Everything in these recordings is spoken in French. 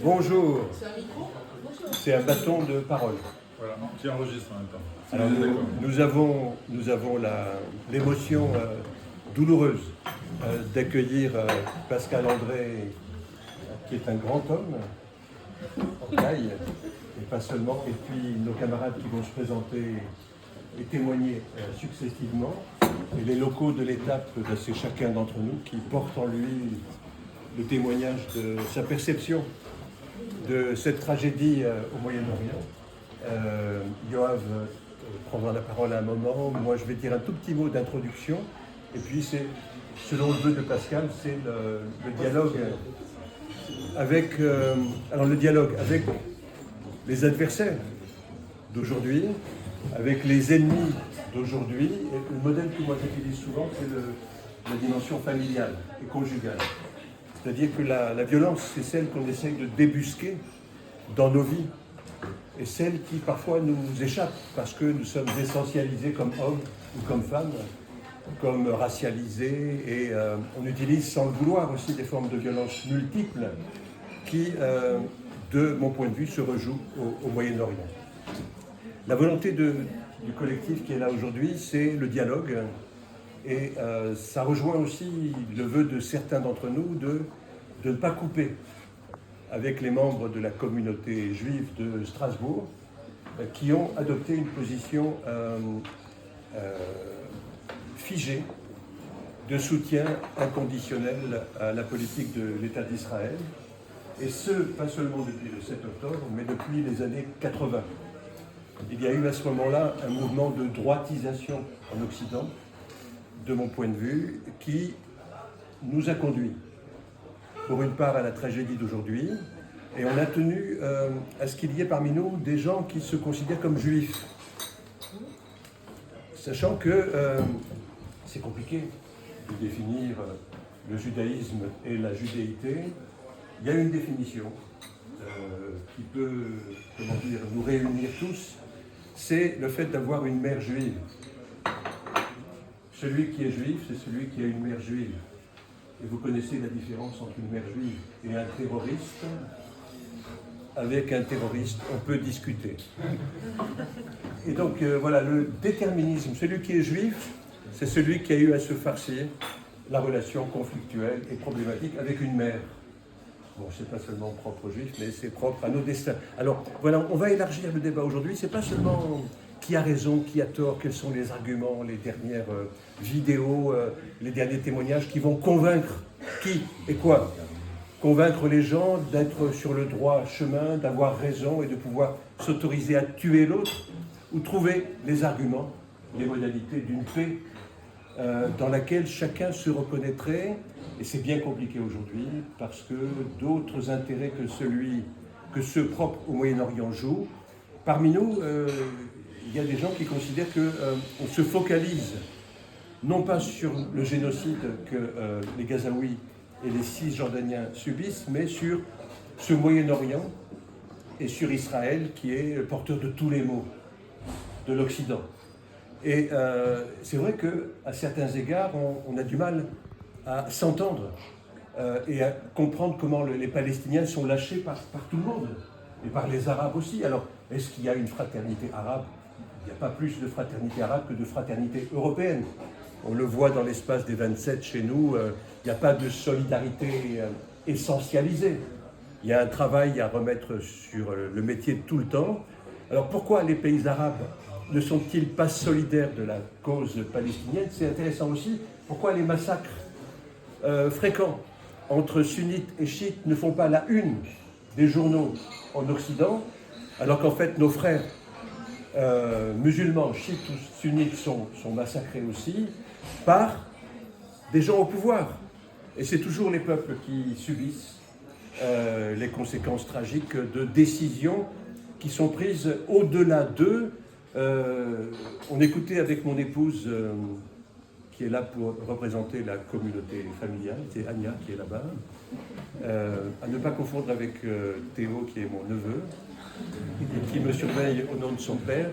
Bonjour, C'est un micro? c'est un bâton de parole. Voilà, qui enregistre en même temps. Alors nous avons l'émotion douloureuse d'accueillir Pascal André, qui est un grand homme en taille, et pas seulement, et puis nos camarades qui vont se présenter et témoigner successivement, et les locaux de l'étape, c'est chacun d'entre nous qui porte en lui le témoignage de sa perception de cette tragédie au Moyen-Orient. Yoav prendra la parole à un moment, moi je vais dire un tout petit mot d'introduction, et puis c'est, selon le vœu de Pascal, c'est le dialogue avec, le dialogue avec les adversaires d'aujourd'hui, avec les ennemis d'aujourd'hui, et le modèle que moi j'utilise souvent, c'est la dimension familiale et conjugale. C'est-à-dire que la violence, c'est celle qu'on essaye de débusquer dans nos vies, et celle qui parfois nous échappe parce que nous sommes essentialisés comme hommes ou comme femmes, comme racialisés, et on utilise sans le vouloir aussi des formes de violence multiples qui, de mon point de vue, se rejouent au Moyen-Orient. La volonté du collectif qui est là aujourd'hui, c'est le dialogue, et ça rejoint aussi le vœu de certains d'entre nous de ne pas couper avec les membres de la communauté juive de Strasbourg, qui ont adopté une position figée de soutien inconditionnel à la politique de l'État d'Israël, et ce, pas seulement depuis le 7 octobre, mais depuis les années 80. Il y a eu à ce moment-là un mouvement de droitisation en Occident, de mon point de vue, qui nous a conduits, pour une part, à la tragédie d'aujourd'hui, et on a tenu à ce qu'il y ait parmi nous des gens qui se considèrent comme juifs, sachant que c'est compliqué de définir le judaïsme et la judéité. Il y a une définition qui peut, nous réunir tous, c'est le fait d'avoir une mère juive. Celui qui est juif, c'est celui qui a une mère juive. Et vous connaissez la différence entre une mère juive et un terroriste. Avec un terroriste, on peut discuter. Et donc, voilà, le déterminisme, celui qui est juif, c'est celui qui a eu à se farcir la relation conflictuelle et problématique avec une mère. Bon, c'est pas seulement propre aux juifs, mais c'est propre à nos destins. Alors, voilà, on va élargir le débat aujourd'hui. C'est pas seulement qui a raison, qui a tort, quels sont les arguments, les dernières vidéos, les derniers témoignages qui vont convaincre qui et quoi. Convaincre les gens d'être sur le droit chemin, d'avoir raison et de pouvoir s'autoriser à tuer l'autre, ou trouver les arguments, les modalités d'une paix dans laquelle chacun se reconnaîtrait. Et c'est bien compliqué aujourd'hui parce que d'autres intérêts que ceux propres au Moyen-Orient jouent. Parmi nous, il y a des gens qui considèrent qu'on se focalise non pas sur le génocide que les Gazaouis et les Cisjordaniens subissent, mais sur ce Moyen-Orient et sur Israël qui est porteur de tous les maux de l'Occident. Et c'est vrai qu'à certains égards, on a du mal à s'entendre et à comprendre comment les Palestiniens sont lâchés par tout le monde, et par les Arabes aussi. Alors, est-ce qu'il y a une fraternité arabe? Il n'y a pas plus de fraternité arabe que de fraternité européenne. On le voit dans l'espace des 27 chez nous, il n'y a pas de solidarité essentialisée. Il y a un travail à remettre sur le métier de tout le temps. Alors pourquoi les pays arabes ne sont-ils pas solidaires de la cause palestinienne? C'est intéressant aussi. Pourquoi les massacres fréquents entre sunnites et chiites ne font pas la une des journaux en Occident, alors qu'en fait nos frères musulmans, chiites ou sunnites sont massacrés aussi par des gens au pouvoir. Et c'est toujours les peuples qui subissent les conséquences tragiques de décisions qui sont prises au-delà d'eux. On écoutait avec mon épouse, qui est là pour représenter la communauté familiale, c'est Anya qui est là-bas, à ne pas confondre avec Théo qui est mon neveu, et qui me surveille au nom de son père.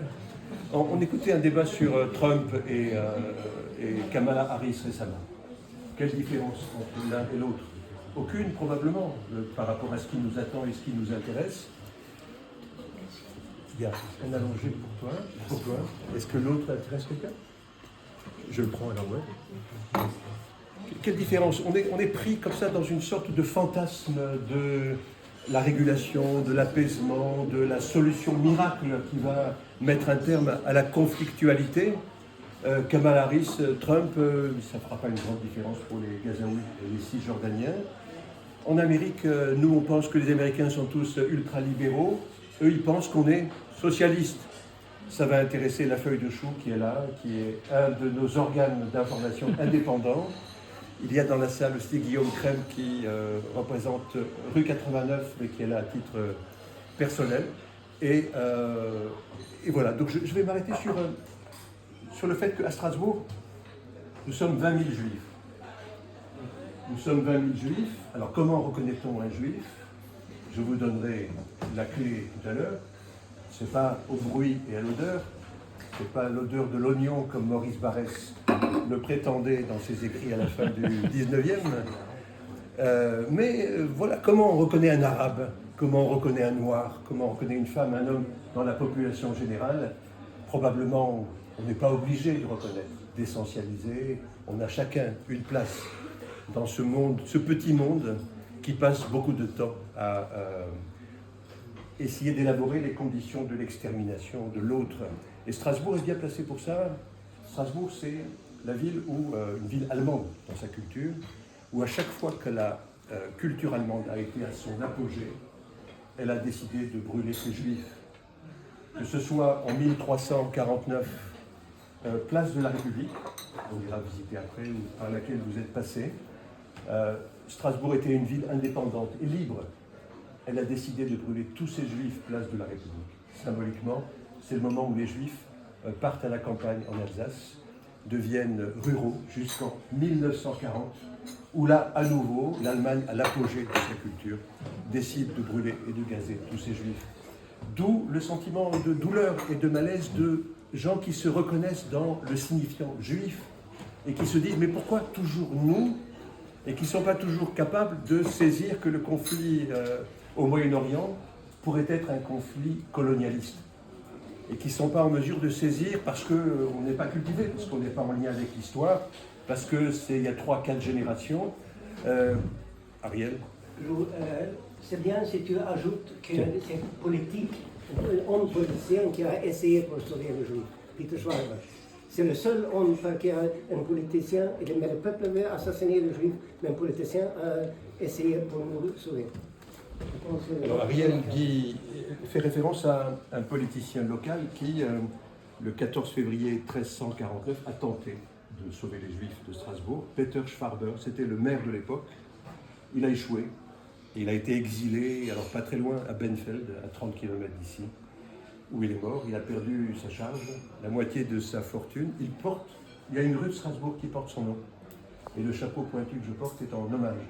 On écoutait un débat sur Trump et Kamala Harris récemment. Quelle différence entre l'un et l'autre? Aucune, probablement, par rapport à ce qui nous attend et ce qui nous intéresse. Il y a un allongé pour toi. Est-ce que l'autre intéresse quelqu'un? Je le prends alors, ouais. Quelle différence? On est pris comme ça dans une sorte de fantasme de la régulation, de l'apaisement, de la solution miracle qui va mettre un terme à la conflictualité. Kamala Harris, Trump, ça ne fera pas une grande différence pour les Gazaouis et les Cisjordaniens. En Amérique, nous, on pense que les Américains sont tous ultra-libéraux. Eux, ils pensent qu'on est socialiste. Ça va intéresser la feuille de chou qui est là, qui est un de nos organes d'information indépendants. Il y a dans la salle aussi Guillaume Crème qui représente rue 89, mais qui est là à titre personnel. Et voilà, donc je vais m'arrêter sur le fait qu'à Strasbourg, nous sommes 20 000 juifs. Nous sommes 20 000 juifs. Alors comment reconnaît-on un juif? Je vous donnerai la clé tout à l'heure. Ce n'est pas au bruit et à l'odeur. Ce n'est pas l'odeur de l'oignon comme Maurice Barrès le prétendait dans ses écrits à la fin du 19e. Mais voilà, comment on reconnaît un arabe? Comment on reconnaît un noir? Comment on reconnaît une femme, un homme dans la population générale? Probablement, on n'est pas obligé de reconnaître, d'essentialiser. On a chacun une place dans ce monde, ce petit monde qui passe beaucoup de temps à essayer d'élaborer les conditions de l'extermination de l'autre. Et Strasbourg est bien placé pour ça. Strasbourg, c'est la ville où, une ville allemande dans sa culture, où à chaque fois que la culture allemande a été à son apogée, elle a décidé de brûler ses juifs. Que ce soit en 1349, place de la République, on ira visiter après, ou par laquelle vous êtes passé, Strasbourg était une ville indépendante et libre. Elle a décidé de brûler tous ses juifs place de la République. Symboliquement, c'est le moment où les juifs partent à la campagne en Alsace, deviennent ruraux jusqu'en 1940, où là, à nouveau, l'Allemagne, à l'apogée de sa culture, décide de brûler et de gazer tous ces juifs. D'où le sentiment de douleur et de malaise de gens qui se reconnaissent dans le signifiant juif et qui se disent « mais pourquoi toujours nous ?» et qui ne sont pas toujours capables de saisir que le conflit au Moyen-Orient pourrait être un conflit colonialiste et qui ne sont pas en mesure de saisir parce qu'on n'est pas cultivé, parce qu'on n'est pas en lien avec l'histoire, parce que c'est il y a 3-4 générations. Ariel? C'est bien si tu ajoutes que c'est politique, un homme politicien qui a essayé pour sauver les Juifs, Peter Schwarber. C'est le seul homme qui a un politicien, mais le peuple avait assassiné les Juifs, mais un politicien a essayé pour nous sauver. Alors Ariel fait référence à un politicien local qui, le 14 février 1349, a tenté de sauver les Juifs de Strasbourg. Peter Schwarber, c'était le maire de l'époque. Il a échoué. Il a été exilé, alors pas très loin, à Benfeld, à 30 km d'ici, où il est mort. Il a perdu sa charge, la moitié de sa fortune. Il y a une rue de Strasbourg qui porte son nom. Et le chapeau pointu que je porte est en hommage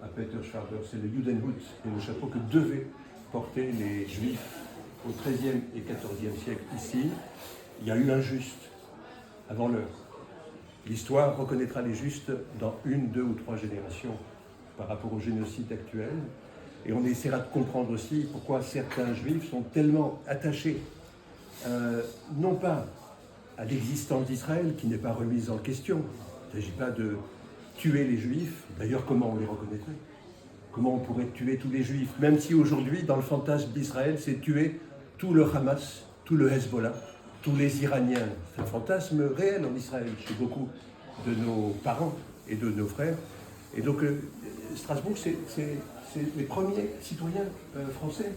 à Peter Schwarber. C'est le Judenhut, et le chapeau que devaient porter les Juifs au XIIIe et XIVe siècle ici. Il y a eu un juste avant l'heure. L'histoire reconnaîtra les justes dans 1, 2 ou 3 générations par rapport au génocide actuel. Et on essaiera de comprendre aussi pourquoi certains Juifs sont tellement attachés, non pas à l'existence d'Israël, qui n'est pas remise en question. Il ne s'agit pas de tuer les Juifs. D'ailleurs, comment on les reconnaîtrait? Comment on pourrait tuer tous les Juifs? Même si aujourd'hui, dans le fantasme d'Israël, c'est tuer tout le Hamas, tout le Hezbollah, tous les Iraniens. C'est un fantasme réel en Israël, chez beaucoup de nos parents et de nos frères. Et donc, Strasbourg, c'est les premiers citoyens français,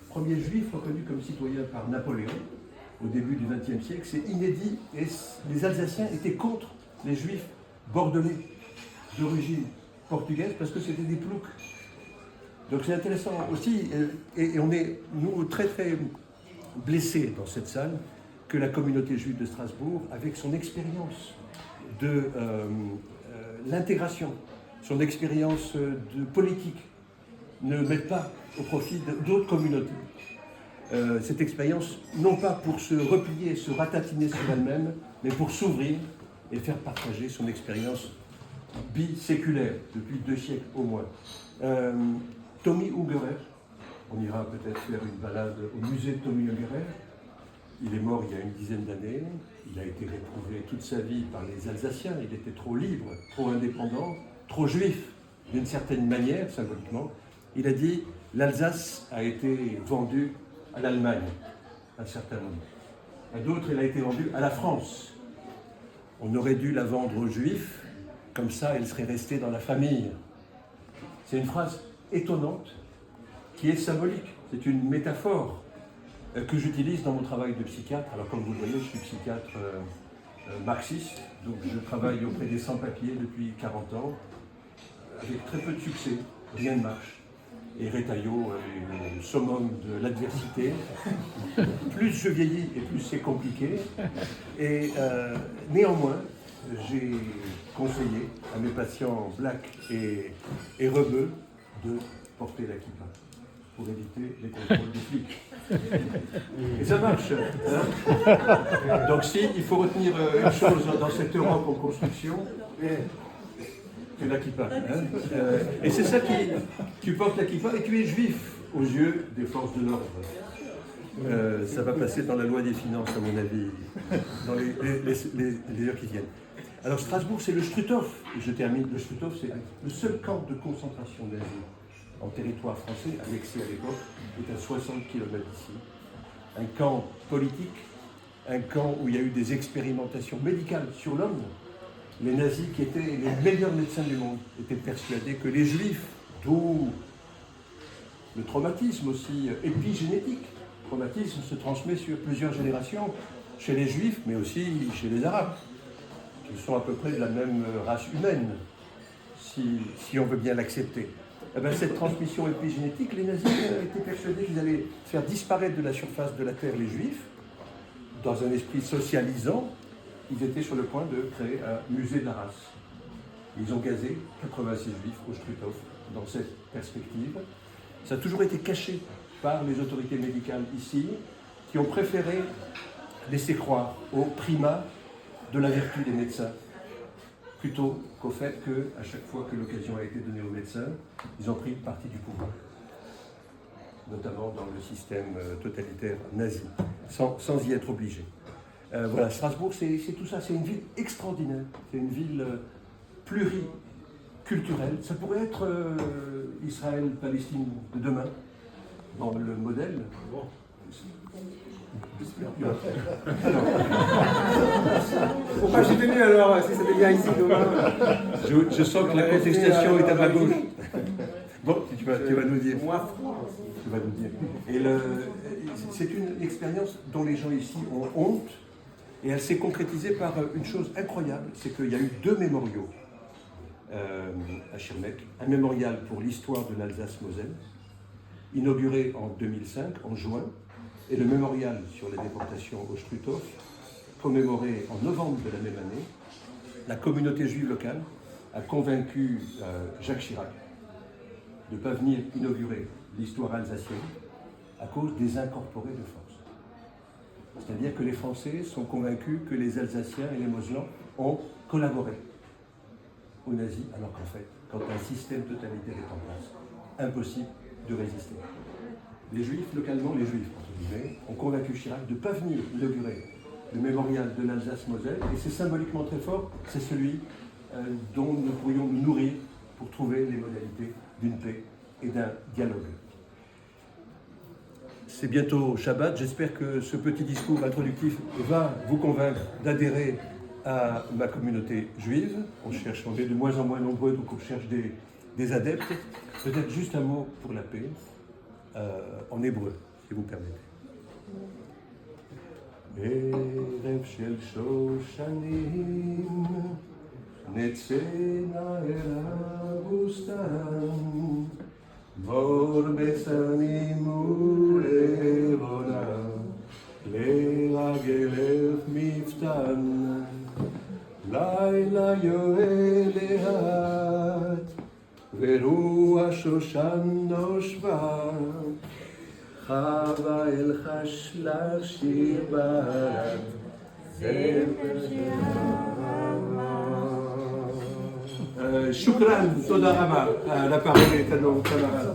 premiers juifs reconnus comme citoyens par Napoléon au début du XXe siècle. C'est inédit et les Alsaciens étaient contre les juifs bordelais d'origine portugaise parce que c'était des ploucs. Donc c'est intéressant aussi, et on est, nous, très très blessés dans cette salle, que la communauté juive de Strasbourg, avec son expérience de l'intégration, son expérience de politique, ne mette pas au profit d'autres communautés. Cette expérience, non pas pour se replier, se ratatiner sur elle-même, mais pour s'ouvrir et faire partager son expérience biséculaire, depuis 2 siècles au moins. Tommy Ungerer, on ira peut-être faire une balade au musée de Tommy Ungerer. Il est mort il y a une dizaine d'années. Il a été réprouvé toute sa vie par les Alsaciens. Il était trop libre, trop indépendant, trop juif, d'une certaine manière, symboliquement. Il a dit « l'Alsace a été vendue à l'Allemagne à un certain moment. À d'autres, elle a été vendue à la France. On aurait dû la vendre aux Juifs, comme ça elle serait restée dans la famille. » C'est une phrase étonnante qui est symbolique. C'est une métaphore que j'utilise dans mon travail de psychiatre. Alors comme vous le voyez, je suis psychiatre marxiste, donc je travaille auprès des sans-papiers depuis 40 ans, avec très peu de succès, rien ne marche. Et Retailleau est le summum de l'adversité. Plus je vieillis et plus c'est compliqué. Et néanmoins, j'ai conseillé à mes patients blacks et rebeux de porter la kippa pour éviter les contrôles des flics. Et ça marche. Hein. Donc si, il faut retenir une chose dans cette Europe en construction, c'est la kippa. Hein. Et c'est ça qui... Tu portes la kippa et tu es juif aux yeux des forces de l'ordre. Ça va passer dans la loi des finances, à mon avis, dans les heures qui viennent. Alors Strasbourg, c'est le Struthof. Et je termine, le Struthof, c'est le seul camp de concentration nazie en territoire français, annexé à l'époque, est à 60 km d'ici. Un camp politique, un camp où il y a eu des expérimentations médicales sur l'homme. Les nazis, qui étaient les meilleurs médecins du monde, étaient persuadés que les juifs, d'où le traumatisme aussi épigénétique, le traumatisme se transmet sur plusieurs générations chez les juifs, mais aussi chez les arabes, qui sont à peu près de la même race humaine, si on veut bien l'accepter. Eh bien, cette transmission épigénétique, les nazis étaient persuadés qu'ils allaient faire disparaître de la surface de la Terre les Juifs. Dans un esprit socialisant, ils étaient sur le point de créer un musée de la race. Ils ont gazé 86 Juifs au Struthof dans cette perspective. Ça a toujours été caché par les autorités médicales ici, qui ont préféré laisser croire au primat de la vertu des médecins, plutôt qu'au fait qu'à chaque fois que l'occasion a été donnée aux médecins, ils ont pris parti du pouvoir, notamment dans le système totalitaire nazi, sans y être obligés. Voilà, Strasbourg, c'est tout ça, c'est une ville extraordinaire, c'est une ville pluriculturelle. Ça pourrait être Israël-Palestine de demain, dans le modèle. Pourquoi je suis venu alors, si ça devient ici demain? Je sens que la contestation est à ma gauche. Bon, tu vas nous dire. Moi, froid. Tu vas nous dire. Et c'est une expérience dont les gens ici ont honte, et elle s'est concrétisée par une chose incroyable, c'est qu'il y a eu 2 mémoriaux à Schirmeck. Un mémorial pour l'histoire de l'Alsace-Moselle, inauguré en 2005, en juin, et le mémorial sur les déportations au Struthof, commémoré en novembre de la même année. La communauté juive locale a convaincu Jacques Chirac de ne pas venir inaugurer l'histoire alsacienne à cause des incorporés de force. C'est-à-dire que les Français sont convaincus que les Alsaciens et les Mosellans ont collaboré aux nazis, alors qu'en fait, quand un système totalitaire est en place, impossible de résister. Les Juifs, localement, les Juifs, entre guillemets, ont convaincu Chirac de ne pas venir inaugurer le mémorial de l'Alsace-Moselle, et c'est symboliquement très fort, c'est celui dont nous pourrions nous nourrir pour trouver les modalités d'une paix et d'un dialogue. C'est bientôt Shabbat, j'espère que ce petit discours introductif va vous convaincre d'adhérer à ma communauté juive. On est de moins en moins nombreux, donc on cherche des adeptes. Peut-être juste un mot pour la paix, en hébreu, si vous permettez. ערב של שושנים נצאנה אל הבוסתן מור בשמים ולבונה לרגל אלף מפתן לילה יואל לאט ורוח שושן נושבה חווה אל חשלך שיר ברד זמר של אהבה Shukran, Todarama. La parole est à nos camarades.